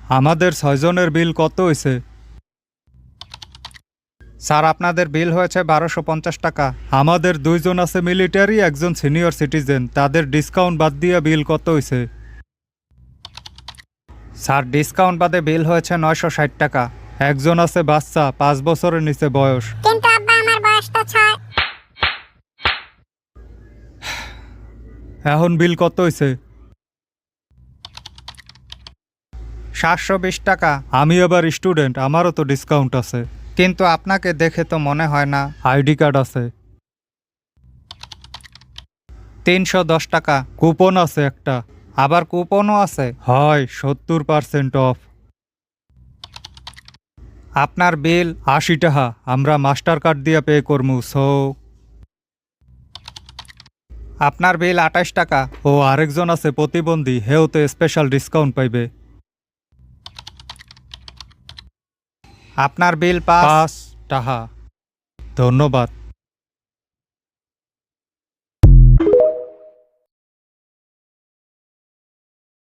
আমাদের 6 জনের বিল কত হয়েছে? স্যার আপনাদের বিল হয়েছে 1250 টাকা। আমাদের 2 জন আছে মিলিটারি, একজন সিনিয়র সিটিজেন, তাদের ডিসকাউন্ট বাদ দিয়ে বিল কত হয়েছে? স্যার ডিসকাউন্ট বাদে বিল হয়েছে 960 টাকা। একজন আছে বাচ্চা, 5 বছরের নিচে বয়স। কিন্তু আব্বা আমার বয়স তো 6। এখন বিল কত হয়েছে? 720 টাকা। আমি আবার স্টুডেন্ট, আমারও তো ডিসকাউন্ট আছে। কিন্তু আপনাকে দেখে তো মনে হয় না। আইডি কার্ড আছে। 310 টাকা। কুপন আছে একটা। আবার কুপনও আছে, হয় 70% অফ। আপনার বিল 80 টাকা। আমরা মাস্টার কার্ড দিয়ে পে করবো। আপনার বিল 28 টাকা। ও আরেকজন আছে প্রতিবন্ধী, হেও তো স্পেশাল ডিসকাউন্ট পাইবে। আপনার বিল 5 টাকা। ধন্যবাদ।